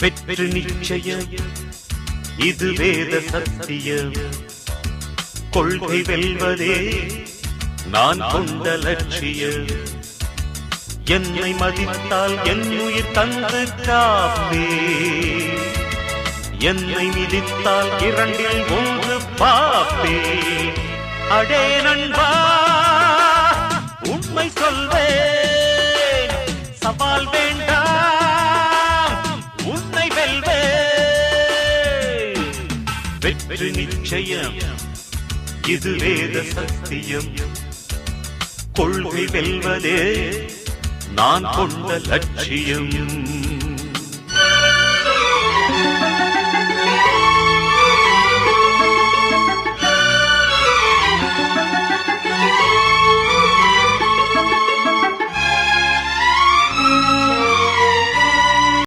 வெற்றி நிச்சயம் இது வேத சத்தியம் கொள்கை வெல்வதே நான் கொண்ட லட்சியம் என்னை மதித்தால் என் உயிர் தந்து காப்பே என்னை மிதித்தால் இரண்டில் ஒன்று பாப்பே அடே நண்பா உண்மை சொல்வேன் சவால் வேண்டாம் உன்னை வெல்வேன் வெற்றி நிச்சயம் இது வேத சத்தியம் கொள்கை வெல்வதே நான் கொண்ட லட்சியம்